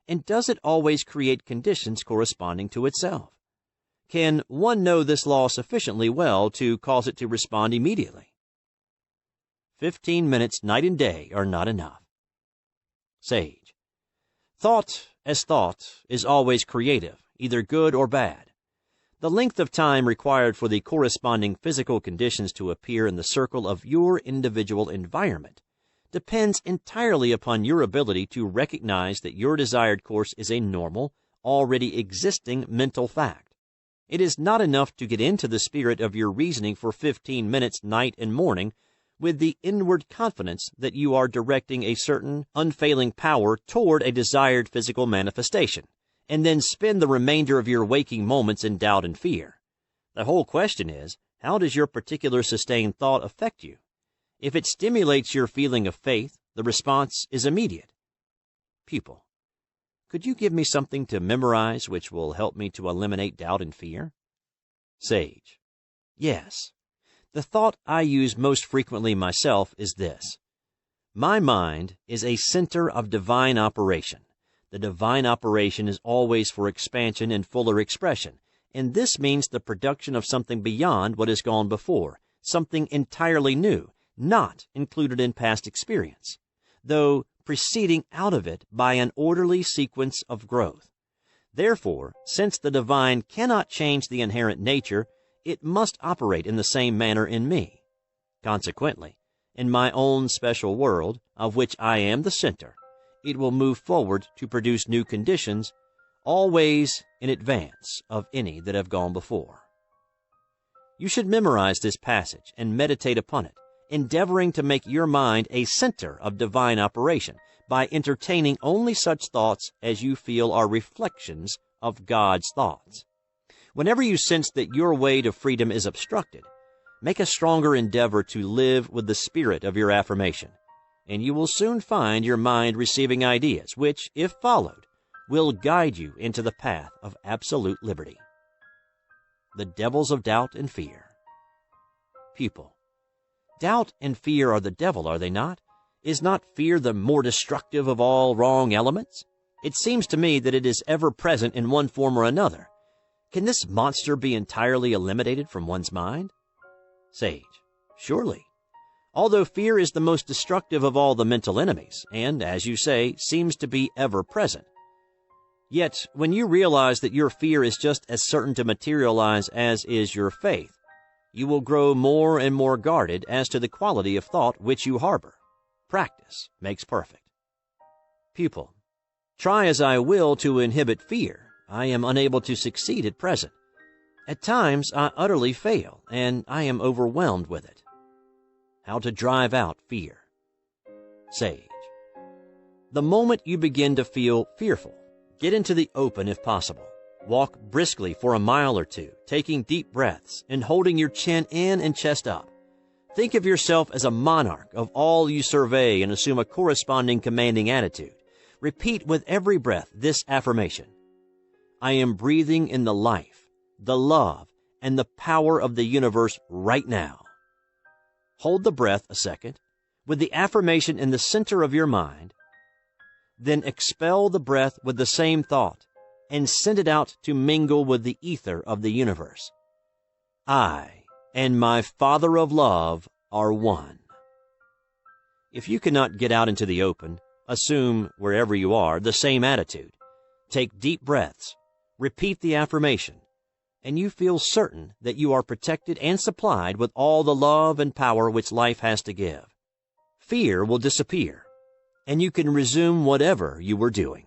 And does it always create conditions corresponding to itself? Can one know this law sufficiently well to cause it to respond immediately? 15 minutes night and day are not enough. Sage. Thought, as thought, is always creative, either good or bad. The length of time required for the corresponding physical conditions to appear in the circle of your individual environment depends entirely upon your ability to recognize that your desired course is a normal, already existing mental fact. It is not enough to get into the spirit of your reasoning for 15 minutes night and morning with the inward confidence that you are directing a certain unfailing power toward a desired physical manifestation, and then spend the remainder of your waking moments in doubt and fear. The whole question is, how does your particular sustained thought affect you? If it stimulates your feeling of faith, the response is immediate. Pupil. Could you give me something to memorize which will help me to eliminate doubt and fear? Sage. Yes. The thought I use most frequently myself is this: my mind is a center of divine operation. The divine operation is always for expansion and fuller expression, and this means the production of something beyond what has gone before, something entirely new, not included in past experience, though proceeding out of it by an orderly sequence of growth. Therefore, since the divine cannot change the inherent nature, it must operate in the same manner in me. Consequently, in my own special world, of which I am the center, it will move forward to produce new conditions, always in advance of any that have gone before. You should memorize this passage and meditate upon it, endeavoring to make your mind a center of divine operation by entertaining only such thoughts as you feel are reflections of God's thoughts. Whenever you sense that your way to freedom is obstructed, make a stronger endeavor to live with the spirit of your affirmation, and you will soon find your mind receiving ideas which, if followed, will guide you into the path of absolute liberty. The devils of doubt and fear. Pupil. Doubt and fear are the devil, are they not? Is not fear the more destructive of all wrong elements? It seems to me that it is ever present in one form or another. Can this monster be entirely eliminated from one's mind? Sage. Surely. Although fear is the most destructive of all the mental enemies, and, as you say, seems to be ever present. Yet, when you realize that your fear is just as certain to materialize as is your faith, you will grow more and more guarded as to the quality of thought which you harbor. Practice makes perfect. Pupil. Try as I will to inhibit fear, I am unable to succeed at present. At times I utterly fail, and I am overwhelmed with it. How to drive out fear. Sage. The moment you begin to feel fearful, get into the open if possible. Walk briskly for a mile or two, taking deep breaths and holding your chin in and chest up. Think of yourself as a monarch of all you survey and assume a corresponding commanding attitude. Repeat with every breath this affirmation: I am breathing in the life, the love, and the power of the universe right now. Hold the breath a second, with the affirmation in the center of your mind. Then expel the breath with the same thought and send it out to mingle with the ether of the universe. I and my Father of love are one. If you cannot get out into the open, assume, wherever you are, the same attitude. Take deep breaths, repeat the affirmation, and you feel certain that you are protected and supplied with all the love and power which life has to give. Fear will disappear, and you can resume whatever you were doing.